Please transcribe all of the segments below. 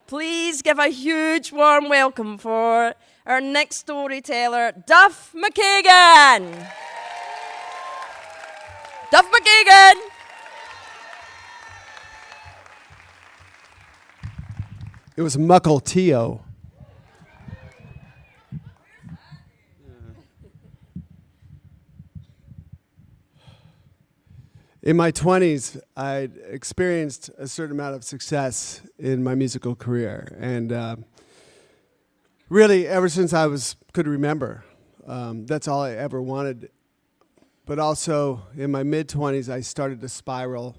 Please give a huge warm welcome for our next storyteller, Duff McKagan. Duff McKagan. It was Muckle Teo. In my 20s, I'd experienced a certain amount of success in my musical career. And really, ever since I could remember, that's all I ever wanted. But also, in my mid-20s, I started to spiral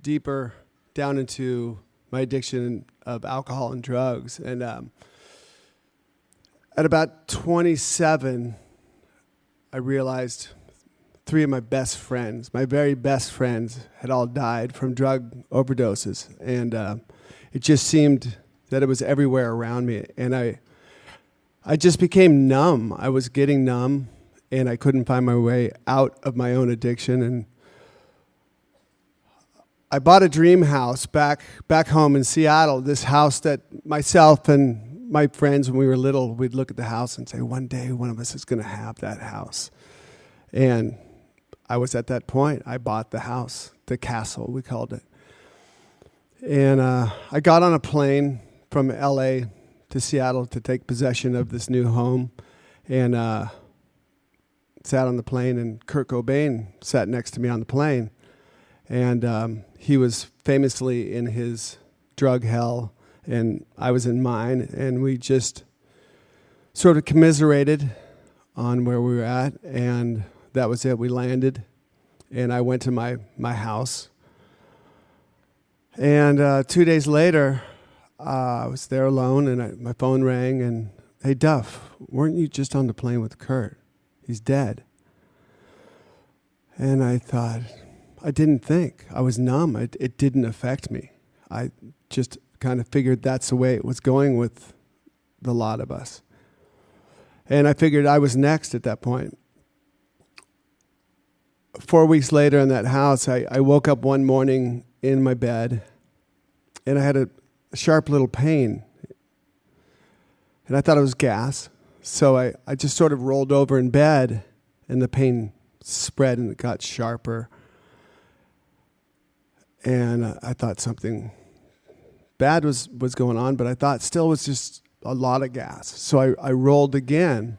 deeper down into my addiction of alcohol and drugs. And at about 27, I realized 3 of my best friends, my very best friends, had all died from drug overdoses. And it just seemed that it was everywhere around me. And I just became numb. I was getting numb, and I couldn't find my way out of my own addiction. And I bought a dream house back home in Seattle, this house that myself and my friends, when we were little, we'd look at the house and say, one day one of us is going to have that house. And I was at that point. I bought the house, the castle, we called it. And I got on a plane from LA to Seattle to take possession of this new home, and sat on the plane, and Kurt Cobain sat next to me on the plane. And he was famously in his drug hell, and I was in mine, and we just sort of commiserated on where we were at, and that was it. We landed, and I went to my house. And 2 days later, I was there alone, and my phone rang, and, hey, Duff, weren't you just on the plane with Kurt? He's dead. And I thought, I didn't think. I was numb. It didn't affect me. I just kind of figured that's the way it was going with the lot of us. And I figured I was next at that point. 4 weeks later in that house, I woke up one morning in my bed, and I had a sharp little pain. And I thought it was gas. So I just sort of rolled over in bed, and the pain spread and it got sharper. And I thought something bad was going on, but I thought still was just a lot of gas. So I rolled again,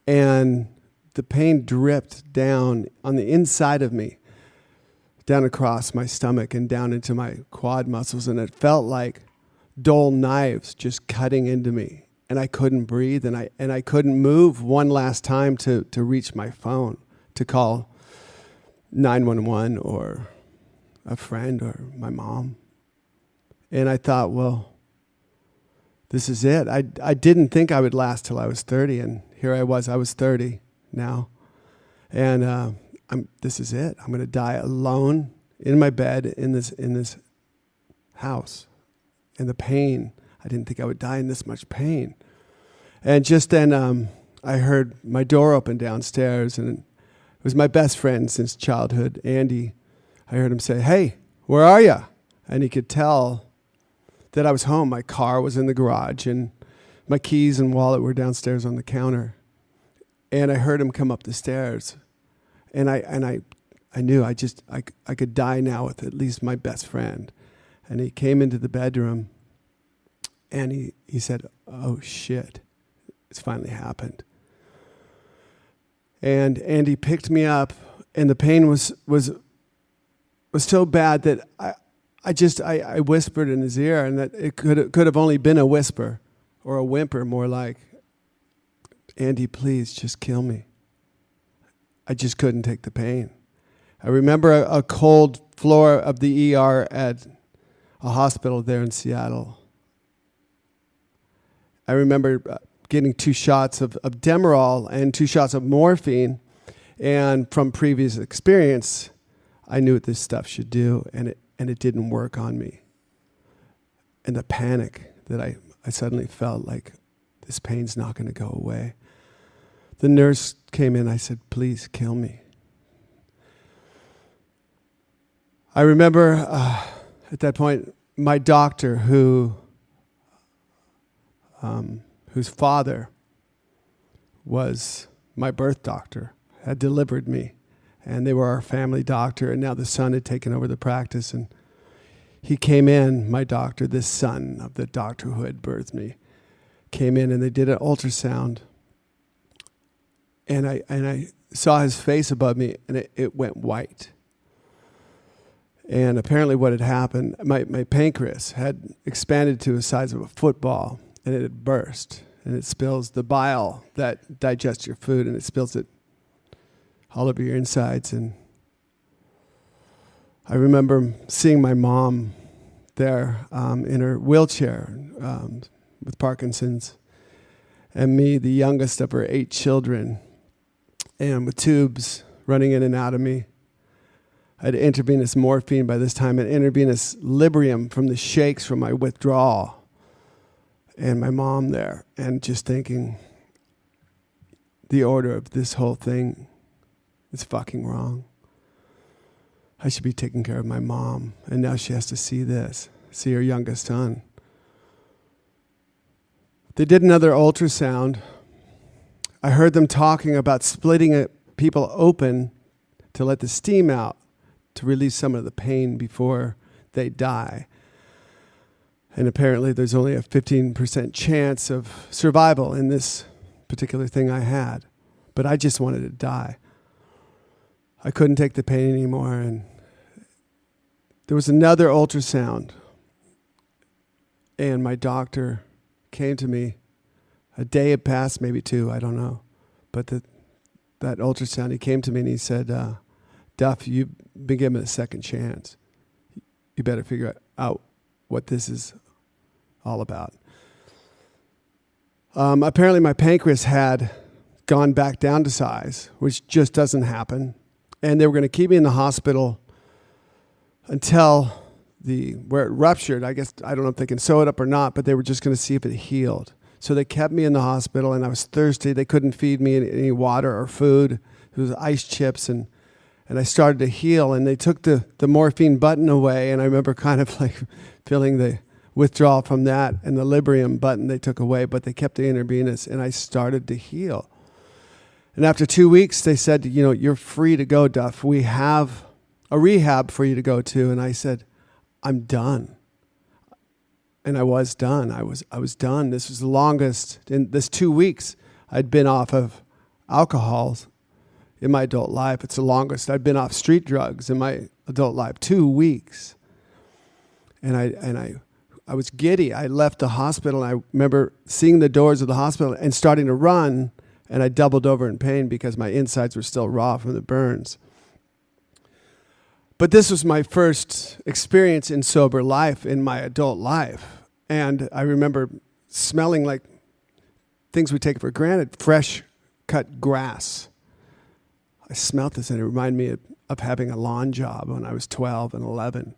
and the pain dripped down on the inside of me, down across my stomach and down into my quad muscles, and it felt like dull knives just cutting into me, and I couldn't breathe, and I couldn't move one last time to reach my phone to call 911 or a friend or my mom. And I thought, well, this is it. I didn't think I would last till I was 30, and here I was 30 now. And this is it. I'm going to die alone in my bed in this house. And the pain, I didn't think I would die in this much pain. And just then I heard my door open downstairs, and it was my best friend since childhood, Andy. I heard him say, "Hey, where are you?" And he could tell that I was home. My car was in the garage, and my keys and wallet were downstairs on the counter. And I heard him come up the stairs, and I knew I could die now with at least my best friend. And he came into the bedroom, and he said, "Oh shit, it's finally happened." And he picked me up, and the pain was so bad that I whispered in his ear, and that it could have only been a whisper or a whimper, more like, "Andy, please just kill me." I just couldn't take the pain. I remember a cold floor of the ER at a hospital there in Seattle. I remember getting 2 shots of Demerol and 2 shots of morphine, and from previous experience, I knew what this stuff should do, and it didn't work on me. And the panic that I suddenly felt, like, this pain's not going to go away. The nurse came in. I said, "Please kill me." I remember at that point, my doctor, whose father was my birth doctor, had delivered me. And they were our family doctor, and now the son had taken over the practice. And he came in, my doctor, this son of the doctor who had birthed me, came in and they did an ultrasound. And I saw his face above me, and it went white. And apparently what had happened, my pancreas had expanded to the size of a football, and it had burst. And it spills the bile that digests your food, and it spills it all over your insides. And I remember seeing my mom there in her wheelchair with Parkinson's, and me, the youngest of her 8 children, and with tubes running in and out of me. I had intravenous morphine by this time and intravenous Librium from the shakes from my withdrawal. And my mom there, and just thinking, the order of this whole thing is fucking wrong. I should be taking care of my mom, and now she has to see this, see her youngest son. They did another ultrasound. I heard them talking about splitting people open to let the steam out, to release some of the pain before they die. And apparently there's only a 15% chance of survival in this particular thing I had. But I just wanted to die. I couldn't take the pain anymore. And there was another ultrasound. And my doctor came to me. A day had passed, maybe 2, I don't know. But that ultrasound, he came to me and he said, Duff, you've been given a second chance. You better figure out what this is all about. Apparently my pancreas had gone back down to size, which just doesn't happen. And they were going to keep me in the hospital until where it ruptured. I guess, I don't know if they can sew it up or not, but they were just going to see if it healed. So they kept me in the hospital, and I was thirsty. They couldn't feed me any water or food. It was ice chips, and I started to heal, and they took the morphine button away, and I remember kind of like feeling the withdrawal from that, and the Librium button they took away, but they kept the intravenous, and I started to heal. And after 2 weeks, they said, you're free to go, Duff. We have a rehab for you to go to. And I said, I'm done. And I was done. I was done. This was the longest. In this 2 weeks, I'd been off of alcohol in my adult life. It's the longest I'd been off street drugs in my adult life. 2 weeks. And I was giddy. I left the hospital, and I remember seeing the doors of the hospital and starting to run, and I doubled over in pain because my insides were still raw from the burns. But this was my first experience in sober life, in my adult life. And I remember smelling like things we take for granted, fresh cut grass. I smelled this, and it reminded me of having a lawn job when I was 12 and 11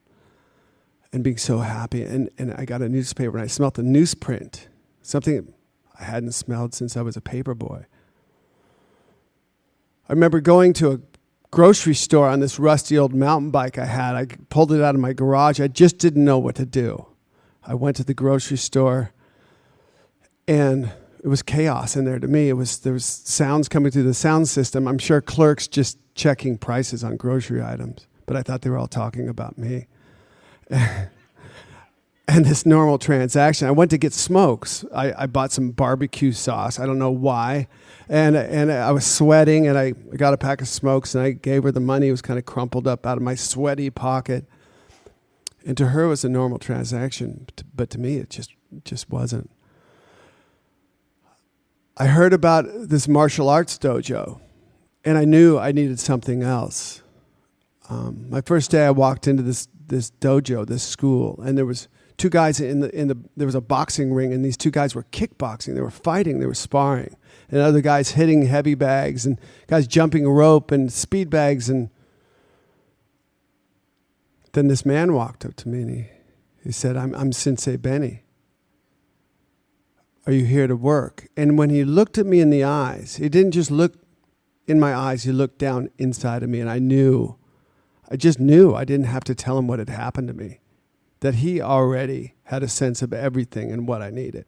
and being so happy. And I got a newspaper, and I smelled the newsprint, something I hadn't smelled since I was a paper boy. I remember going to a grocery store on this rusty old mountain bike I had. I pulled it out of my garage. I just didn't know what to do. I went to the grocery store, and it was chaos in there to me. There was sounds coming through the sound system. I'm sure clerks just checking prices on grocery items, but I thought they were all talking about me. And this normal transaction, I went to get smokes. I bought some barbecue sauce. I don't know why. And I was sweating, and I got a pack of smokes, and I gave her the money. It was kind of crumpled up out of my sweaty pocket. And to her, it was a normal transaction, but to me, it just wasn't. I heard about this martial arts dojo, and I knew I needed something else. My first day, I walked into this dojo, this school, and there was 2 guys there was a boxing ring, and these 2 guys were kickboxing. They were fighting. They were sparring. And other guys hitting heavy bags, and guys jumping rope and speed bags. And then this man walked up to me, and he said, I'm Sensei Benny. Are you here to work? And when he looked at me in the eyes, he didn't just look in my eyes. He looked down inside of me, and I just knew. I didn't have to tell him what had happened to me. that he already had a sense of everything and what I needed.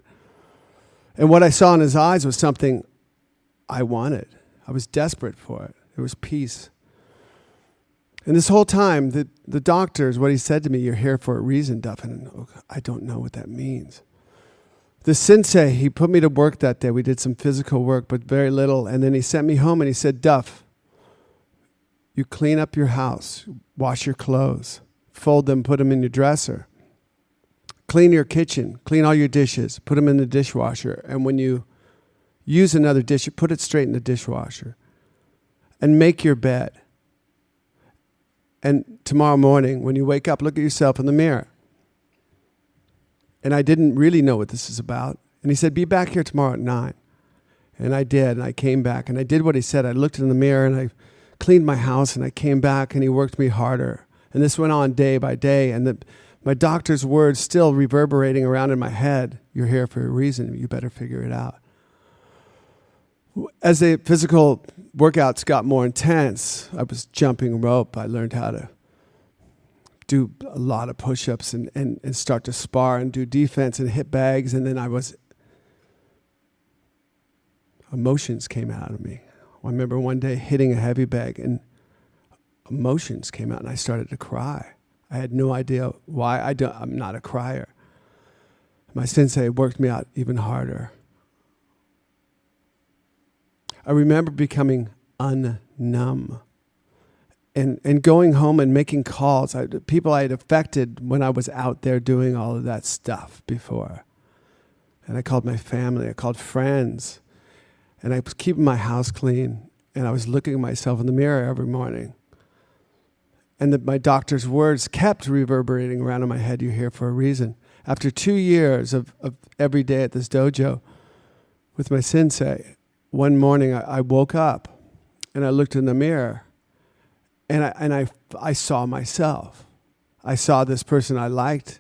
And what I saw in his eyes was something I wanted. I was desperate for it. It was peace. And this whole time, the doctors, what he said to me, you're here for a reason, Duff. And I don't know what that means. The sensei, he put me to work that day. We did some physical work, but very little. And then he sent me home and he said, Duff, you clean up your house, wash your clothes, fold them, put them in your dresser. Clean your kitchen, clean all your dishes, put them in the dishwasher. And when you use another dish, you put it straight in the dishwasher. And make your bed. And tomorrow morning, when you wake up, look at yourself in the mirror. And I didn't really know what this is about. And he said, be back here tomorrow at 9. And I did, and I came back, and I did what he said. I looked in the mirror, and I cleaned my house, and I came back, and he worked me harder. And this went on day by day, and my doctor's words still reverberating around in my head. You're here for a reason. You better figure it out. As the physical workouts got more intense, I was jumping rope. I learned how to do a lot of push-ups and start to spar and do defense and hit bags. And then emotions came out of me. I remember one day hitting a heavy bag and emotions came out and I started to cry. I had no idea why. I'm not a crier. My sensei worked me out even harder. I remember becoming unnumb and going home and making calls. People I had affected when I was out there doing all of that stuff before. And I called my family, I called friends, and I was keeping my house clean, and I was looking at myself in the mirror every morning. And my doctor's words kept reverberating around in my head, you're here for a reason. After 2 years of every day at this dojo with my sensei, one morning I woke up and I looked in the mirror and I saw myself. I saw this person I liked.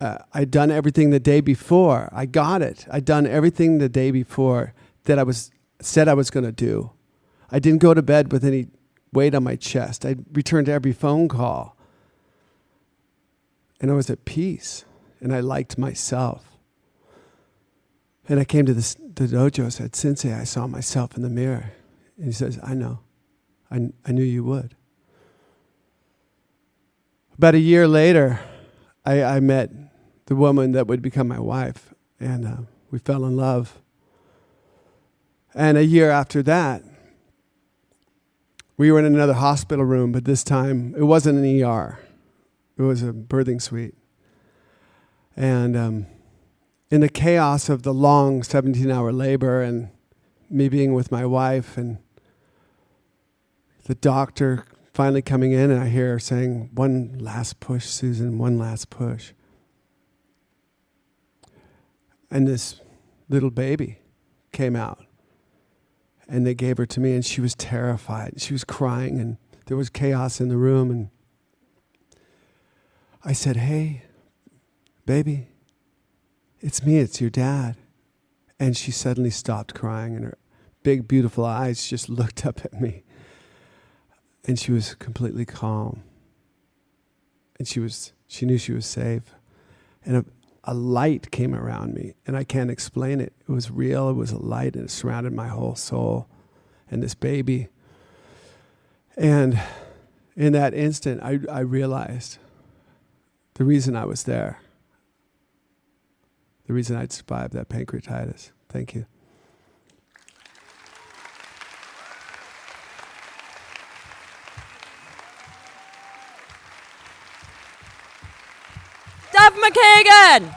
I'd done everything the day before. I got it. I'd done everything the day before that said I was going to do. I didn't go to bed with any weight on my chest. I returned to every phone call. And I was at peace. And I liked myself. And I came to the dojo and said, Sensei, I saw myself in the mirror. And he says, I know. I knew you would. About a year later, I met the woman that would become my wife. And we fell in love. And a year after that, we were in another hospital room, but this time it wasn't an ER. It was a birthing suite. And in the chaos of the long 17-hour labor and me being with my wife and the doctor finally coming in, and I hear her saying, one last push, Susan, one last push. And this little baby came out. And they gave her to me, and she was terrified. She was crying, and there was chaos in the room. And I said, hey, baby, it's me, it's your dad. And she suddenly stopped crying, and her big, beautiful eyes just looked up at me. And she was completely calm. And she knew she was safe. And a light came around me, and I can't explain it. It was real, it was a light, and it surrounded my whole soul and this baby. And in that instant, I realized the reason I was there, the reason I'd survived that pancreatitis. Thank you. Duff McKagan!